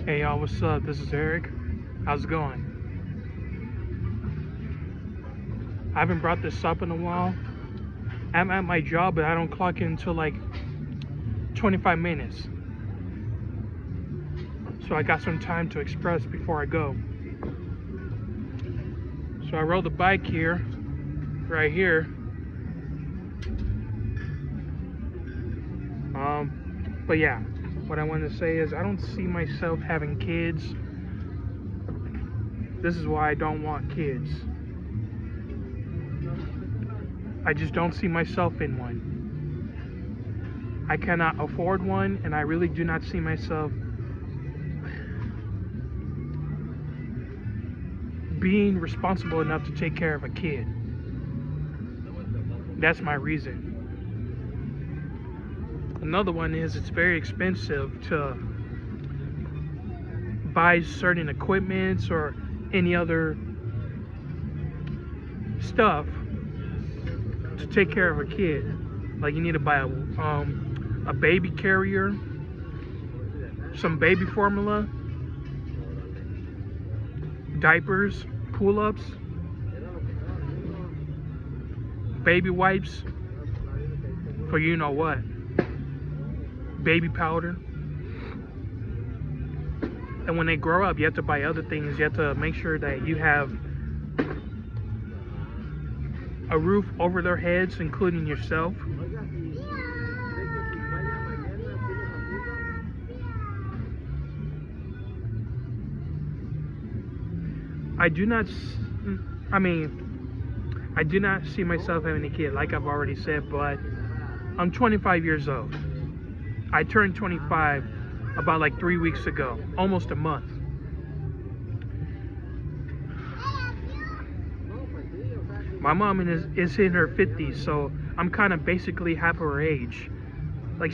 Hey y'all, what's up? This is Eric. How's it going? I haven't brought this up in a while. I'm at my job, but I don't clock in until like 25 minutes. So I got some time to express before I go. So I rode the bike here, right here. But yeah, what I want to say is I don't see myself having kids. This is why I don't want kids. I just don't see myself in one. I cannot afford one, and I really do not see myself being responsible enough to take care of a kid. That's my reason. Another one is it's very expensive to buy certain equipments or any other stuff to take care of a kid. Like you need to buy a baby carrier, some baby formula, diapers, pull-ups, baby wipes for you know what, baby powder. And when they grow up, you have to buy other things. You have to make sure that you have a roof over their heads, including yourself. I do not see myself having a kid, like I've already said, but I'm 25 years old. I turned 25 about like 3 weeks ago, almost a month. My mom is in her 50s, so I'm kind of basically half her age. Like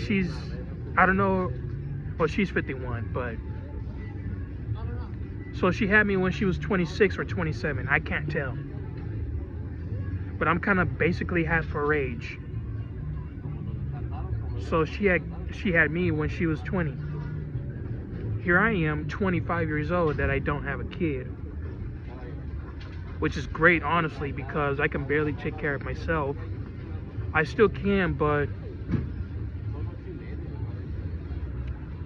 I don't know, well, she's 51, but so she had me when she was 26 or 27, I can't tell. But I'm kind of basically half her age. So she had me when she was 20. Here I am, 25 years old, that I don't have a kid. Which is great, honestly, because I can barely take care of myself. I still can, but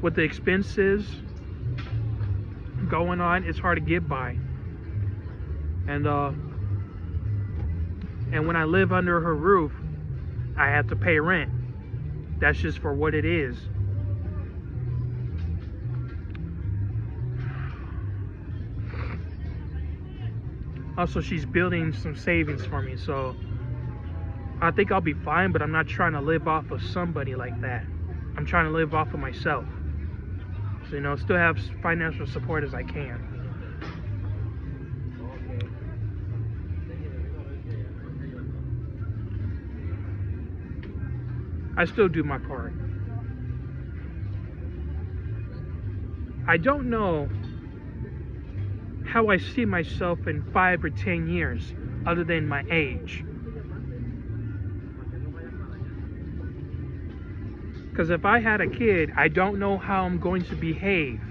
with the expenses going on, it's hard to get by. And when I live under her roof, I have to pay rent. That's just for what it is. Also, she's building some savings for me, so I think I'll be fine, but I'm not trying to live off of somebody like that. I'm trying to live off of myself. So, you know, still have financial support as I can. I still do my part. I don't know how I see myself in 5 or 10 years, other than my age. Because if I had a kid, I don't know how I'm going to behave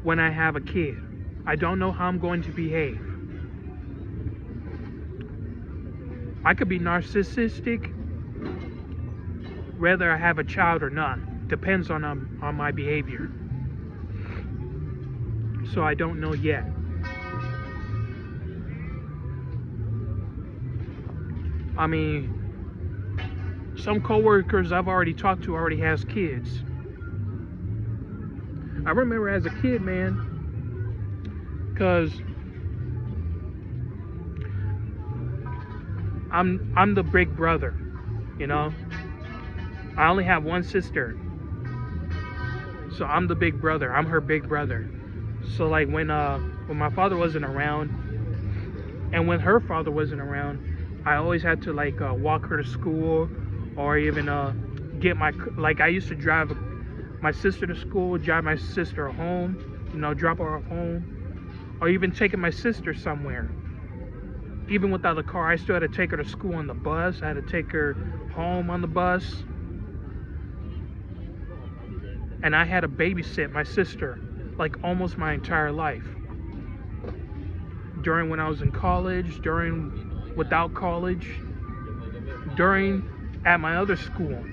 when I have a kid. I don't know how I'm going to behave. I could be narcissistic, whether I have a child or not. Depends on my behavior. So I don't know yet. I mean, some coworkers I've already talked to already has kids. I remember as a kid, man, because I'm the big brother, you know. I only have one sister, so I'm the big brother. I'm her big brother. So like when my father wasn't around, and when her father wasn't around, I always had to like walk her to school, or even get I used to drive my sister to school, drive my sister home, you know, drop her off home, or even taking my sister somewhere. Even without a car, I still had to take her to school on the bus. I had to take her home on the bus. And I had to babysit my sister like almost my entire life. During when I was in college, during without college, during at my other school.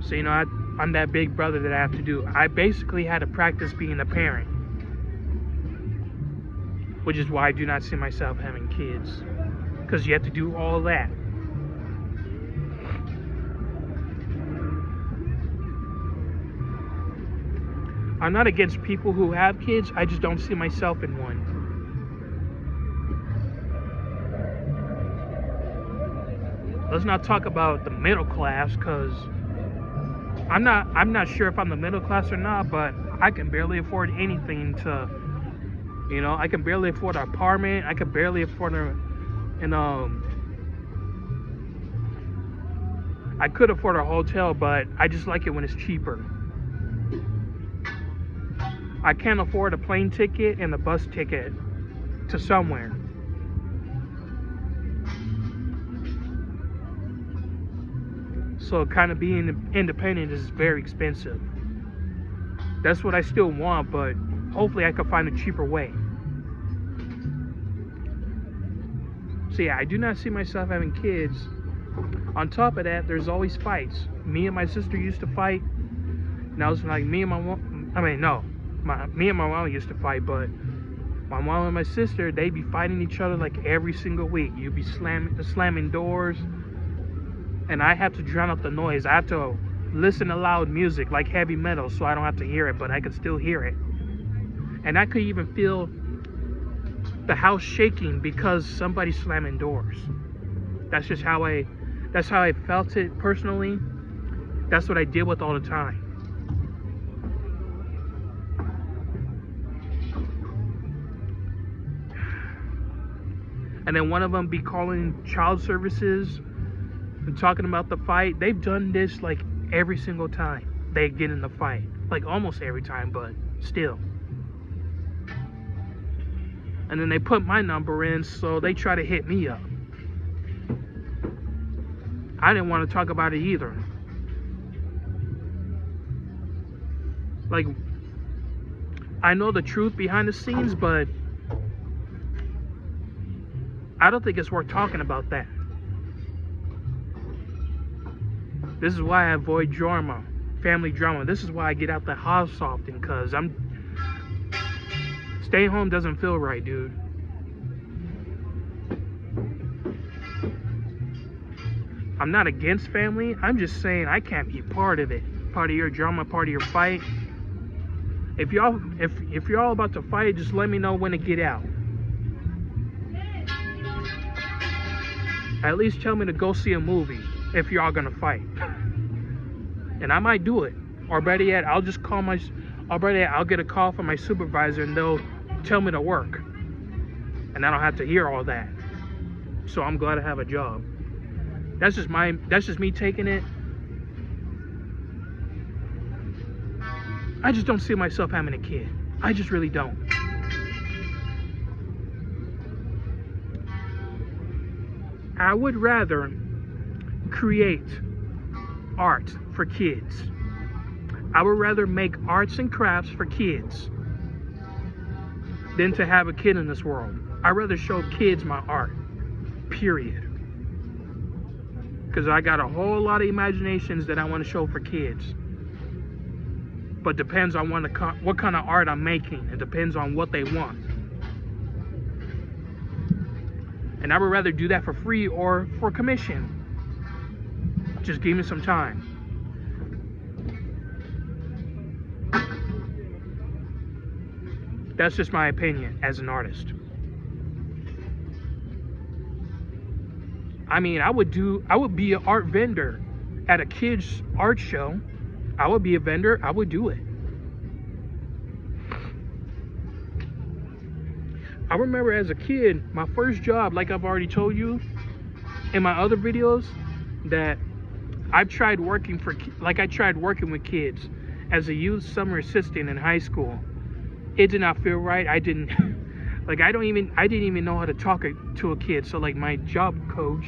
So, you know, I'm that big brother that I have to do. I basically had to practice being a parent. Which is why I do not see myself having kids. Because you have to do all that. I'm not against people who have kids. I just don't see myself in one. Let's not talk about the middle class, because I'm not sure if I'm the middle class or not, but I can barely afford anything to, you know, I can barely afford an apartment. I can barely afford I could afford a hotel, but I just like it when it's cheaper. I can't afford a plane ticket and a bus ticket to somewhere. So kind of being independent is very expensive. That's what I still want, but hopefully I can find a cheaper way. So yeah, I do not see myself having kids. On top of that, there's always fights. Me and my sister used to fight. And I was like, me and my mom used to fight, but my mom and my sister, they'd be fighting each other like every single week. You'd be slamming doors. And I have to drown out the noise. I have to listen to loud music like heavy metal so I don't have to hear it, but I can still hear it. And I could even feel the house shaking because somebody's slamming doors. That's how I felt it personally. That's what I deal with all the time. And then one of them be calling child services and talking about the fight. They've done this like every single time they get in the fight. Like almost every time, but still. And then they put my number in, so they try to hit me up. I didn't want to talk about it either. Like, I know the truth behind the scenes, but I don't think it's worth talking about that. This is why I avoid drama, family drama. This is why I get out the house often, because staying home doesn't feel right, dude. I'm not against family. I'm just saying I can't be part of it. Part of your drama, part of your fight. If you're all about to fight, just let me know when to get out. At least tell me to go see a movie if you're all gonna fight. And I might do it. Or better yet, I'll get a call from my supervisor and they'll tell me to work. And I don't have to hear all that. So I'm glad I have a job. That's just me taking it. I just don't see myself having a kid. I just really don't. I would rather create art for kids. I would rather make arts and crafts for kids than to have a kid in this world. I'd rather show kids my art, period. Because I got a whole lot of imaginations that I want to show for kids. But depends on what kind of art I'm making. It depends on what they want. And I would rather do that for free or for commission. Just give me some time. That's just my opinion as an artist. I mean, I would be an art vendor at a kid's art show. I would be a vendor. I would do it. I remember as a kid, my first job, like I've already told you in my other videos, that I tried working with kids as a youth summer assistant in high school. It did not feel right. I Like, I didn't even know how to talk to a kid. So like my job coach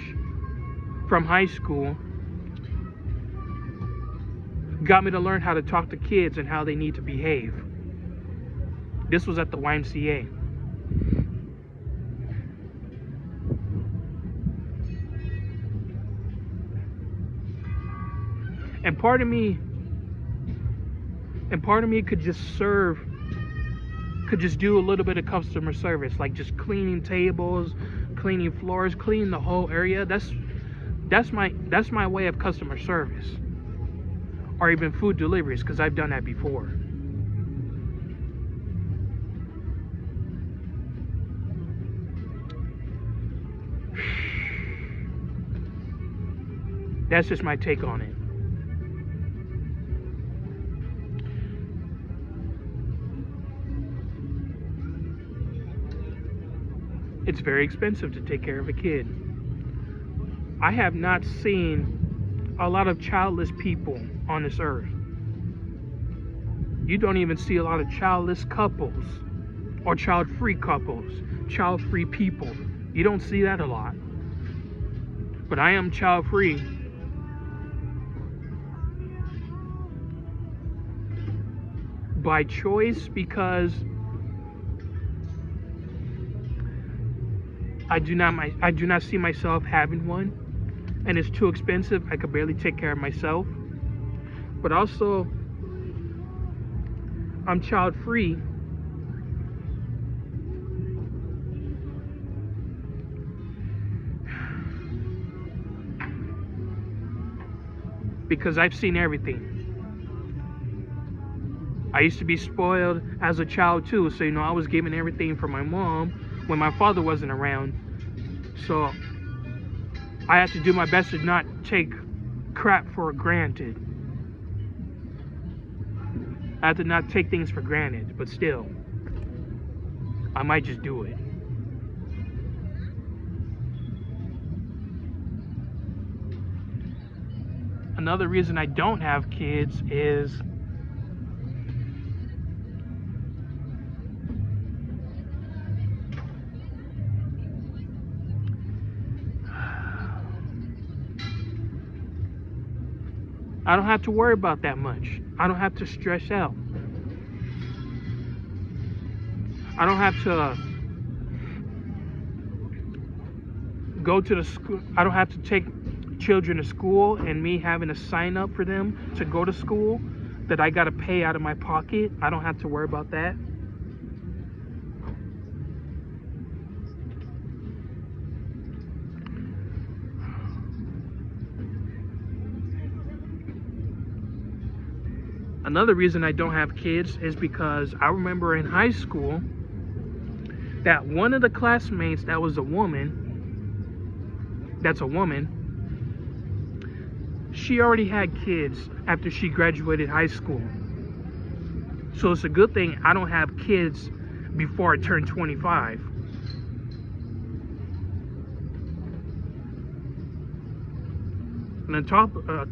from high school got me to learn how to talk to kids and how they need to behave. This was at the YMCA. And part of me could just do a little bit of customer service, like just cleaning tables, cleaning floors, cleaning the whole area. That's my way of customer service. Or even food deliveries, because I've done that before. That's just my take on it. It's very expensive to take care of a kid. I have not seen a lot of childless people on this earth. You don't even see a lot of childless couples or child-free couples, child-free people. You don't see that a lot. But I am child-free. By choice, because I do not see myself having one, and it's too expensive. I could barely take care of myself. But also, I'm child free because I've seen everything. I used to be spoiled as a child too, so I was given everything from my mom when my father wasn't around. So I had to do my best to not take crap for granted. I had to not take things for granted, but still, I might just do it. Another reason I don't have kids is I don't have to worry about that much. I don't have to stress out. I don't have to go to the school. I don't have to take children to school and me having to sign up for them to go to school that I got to pay out of my pocket. I don't have to worry about that. Another reason I don't have kids is because I remember in high school that one of the classmates that was a woman, she already had kids after she graduated high school. So it's a good thing I don't have kids before I turn 25. And on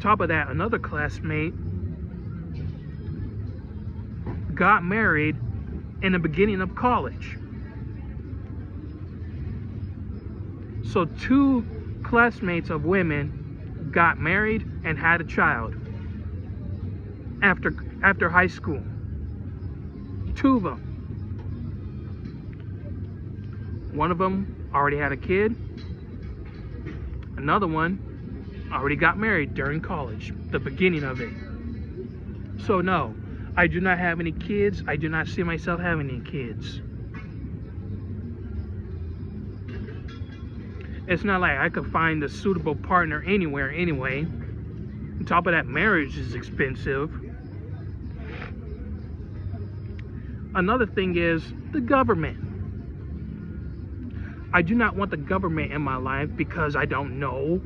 top of that, another classmate got married in the beginning of college. So 2 classmates of women got married and had a child after high school. 2 of them. One of them already had a kid. Another one already got married during college, the beginning of it. So no, I do not have any kids. I do not see myself having any kids. It's not like I could find a suitable partner anywhere anyway. On top of that, marriage is expensive. Another thing is the government. I do not want the government in my life because I don't know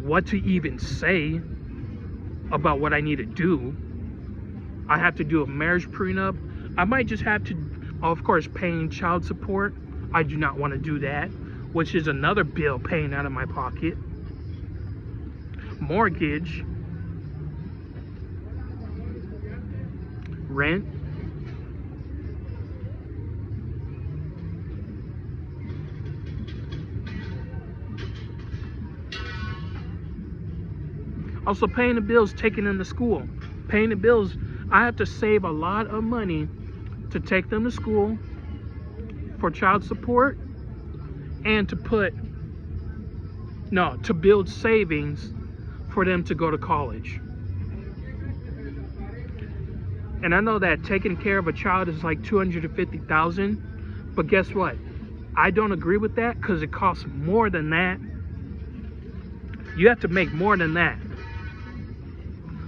what to even say about what I need to do. I have to do a marriage prenup. I might just have to, of course, paying child support. I do not want to do that, which is another bill paying out of my pocket. Mortgage, rent. Also paying the bills, taking them to school. Paying the bills. I have to save a lot of money to take them to school, for child support, and to build savings for them to go to college. And I know that taking care of a child is like $250,000, but guess what? I don't agree with that, because it costs more than that. You have to make more than that.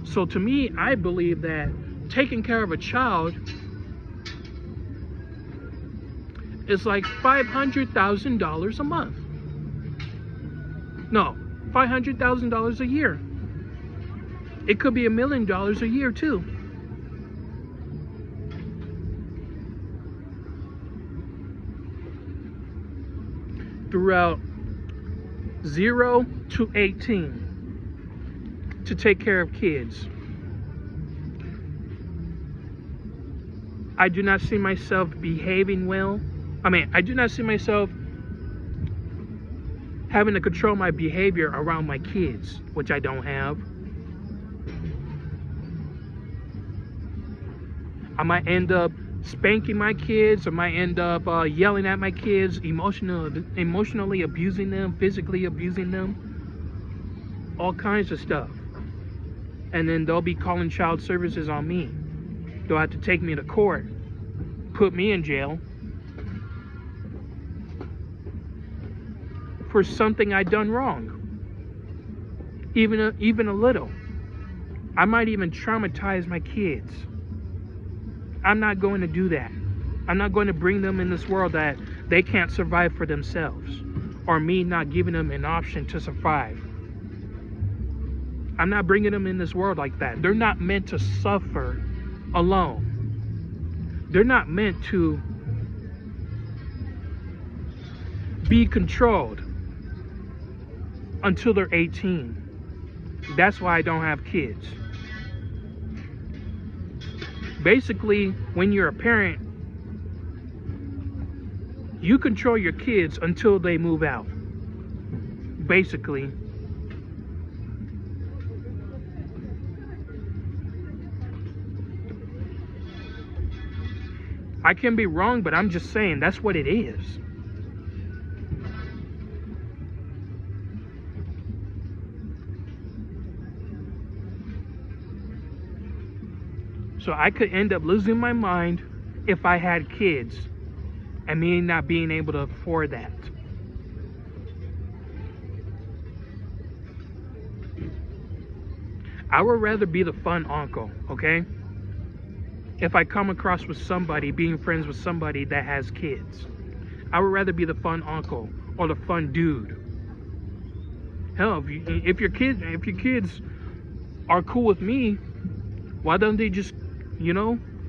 So to me, I believe that taking care of a child is like $500,000 a month. No, $500,000 a year. It could be $1 million a year too. Throughout 0 to 18 to take care of kids. I do not see myself behaving well. I do not see myself having to control my behavior around my kids, which I don't have. I might end up spanking my kids. I might end up yelling at my kids, emotionally abusing them, physically abusing them, all kinds of stuff. And then they'll be calling child services on me. They'll have to take me to court, put me in jail for something I done wrong. Even a little. I might even traumatize my kids. I'm not going to do that. I'm not going to bring them in this world that they can't survive for themselves, or me not giving them an option to survive. I'm not bringing them in this world like that. They're not meant to suffer alone. They're not meant to be controlled until they're 18. That's why I don't have kids. Basically, when you're a parent, you control your kids until they move out. Basically. I can be wrong, but I'm just saying that's what it is. So I could end up losing my mind if I had kids, and me not being able to afford that. I would rather be the fun uncle, okay? If I come across with somebody, being friends with somebody that has kids, I would rather be the fun uncle or the fun dude. Hell, if your kids are cool with me, why don't they just,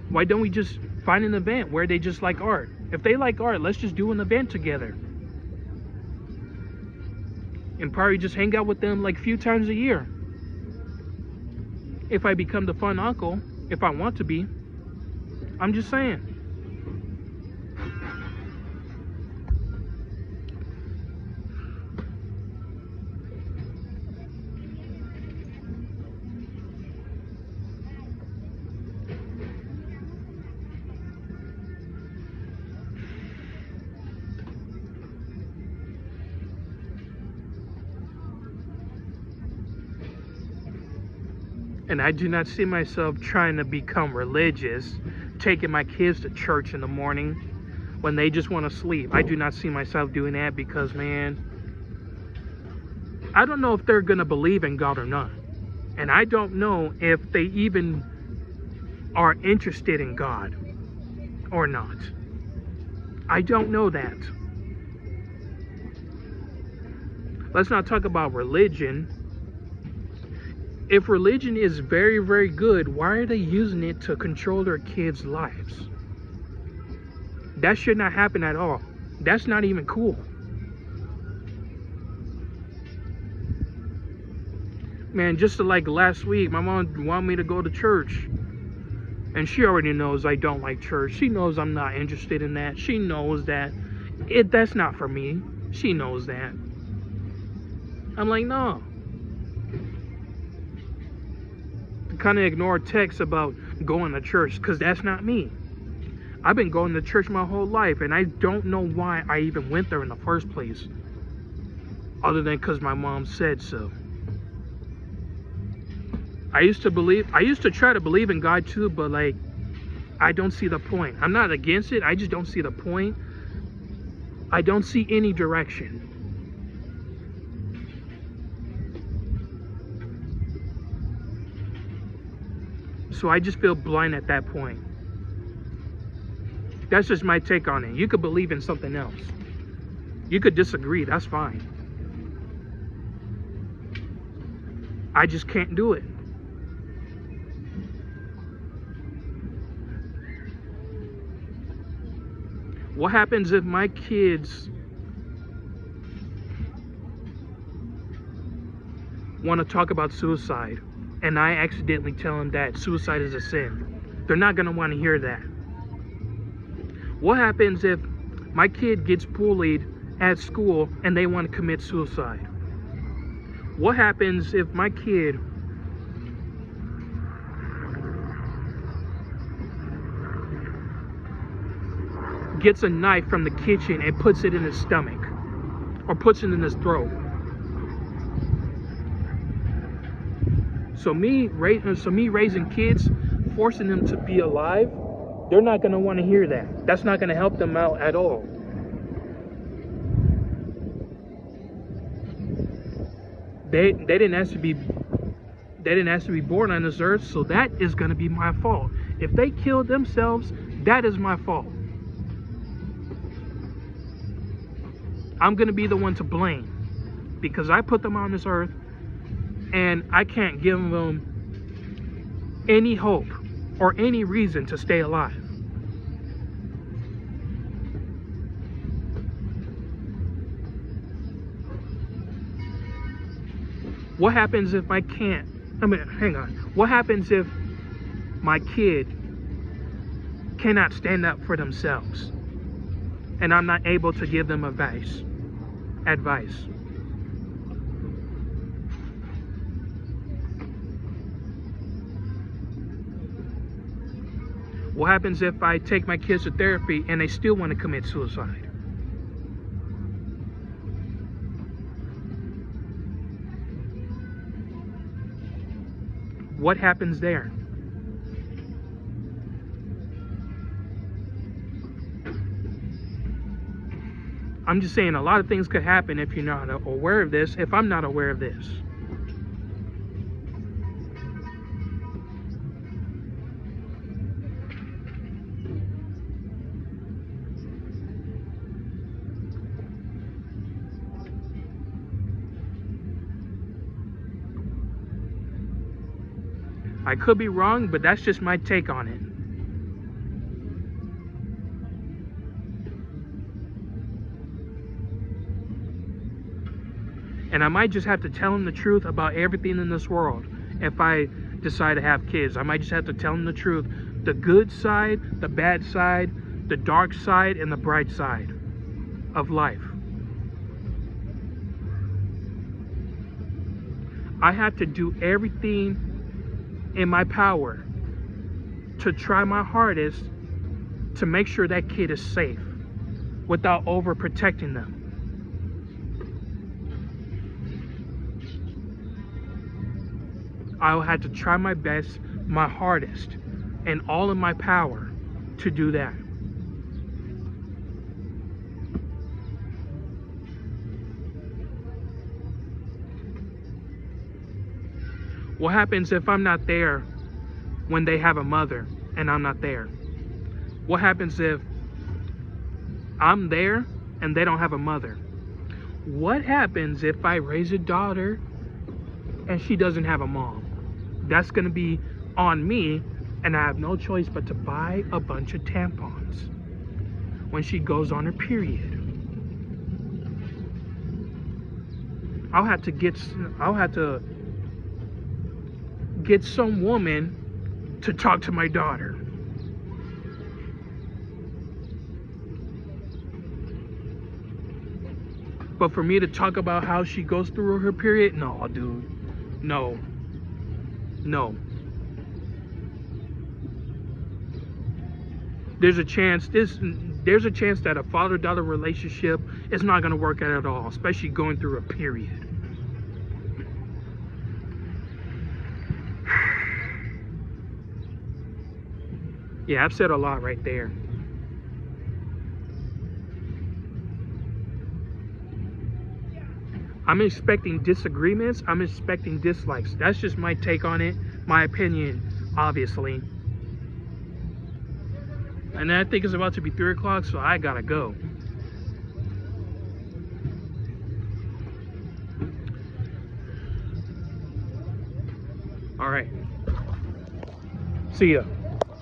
why don't we just find an event where they just like art? If they like art, let's just do an event together. And probably just hang out with them like a few times a year. If I become the fun uncle, if I want to be. I'm just saying. And I do not see myself trying to become religious, taking my kids to church in the morning when they just want to sleep. I do not see myself doing that because, man, I don't know if they're going to believe in God or not. And I don't know if they even are interested in God or not. I don't know that. Let's not talk about religion. If religion is very, very good, why are they using it to control their kids' lives? That should not happen at all. That's not even cool. Man, just like last week, my mom wanted me to go to church. And she already knows I don't like church. She knows I'm not interested in that. She knows that that's not for me. She knows that. I'm like, no. kind of ignore texts about going to church, because that's not me. I've been going to church my whole life, and I don't know why I even went there in the first place, other than because my mom said so. I used to try to believe in God too, but like, I don't see the point. I'm not against it, I just don't see the point. I don't see any direction. So I just feel blind at that point. That's just my take on it. You could believe in something else. You could disagree, that's fine. I just can't do it. What happens if my kids want to talk about suicide and I accidentally tell them that suicide is a sin? They're not going to want to hear that. What happens if my kid gets bullied at school and they want to commit suicide? What happens if my kid gets a knife from the kitchen and puts it in his stomach or puts it in his throat? So me raising kids, forcing them to be alive, they're not going to want to hear that. That's not going to help them out at all. They didn't ask to be born on this earth, so that is going to be my fault. If they kill themselves, that is my fault. I'm going to be the one to blame because I put them on this earth and I can't give them any hope or any reason to stay alive. What happens if what happens if my kid cannot stand up for themselves and I'm not able to give them advice? What happens if I take my kids to therapy and they still want to commit suicide? What happens there? I'm just saying a lot of things could happen if you're not aware of this, if I'm not aware of this. I could be wrong, but that's just my take on it. And I might just have to tell them the truth about everything in this world. If I decide to have kids, I might just have to tell them the truth. The good side, the bad side, the dark side, and the bright side of life. I have to do everything in my power to try my hardest to make sure that kid is safe without overprotecting them. I will have to try my best, my hardest, and all in my power to do that. What happens if I'm not there when they have a mother and I'm not there? What happens if I'm there and they don't have a mother? What happens if I raise a daughter and she doesn't have a mom? That's going to be on me, and I have no choice but to buy a bunch of tampons when she goes on her period. I'll have to get some woman to talk to my daughter. But for me to talk about how she goes through her period, no, dude. No. there's a chance that a father-daughter relationship is not going to work out at all, especially going through a period. Yeah, I've said a lot right there. I'm expecting disagreements. I'm expecting dislikes. That's just my take on it, my opinion, obviously. And I think it's about to be 3 o'clock, so I gotta go. All right. See ya.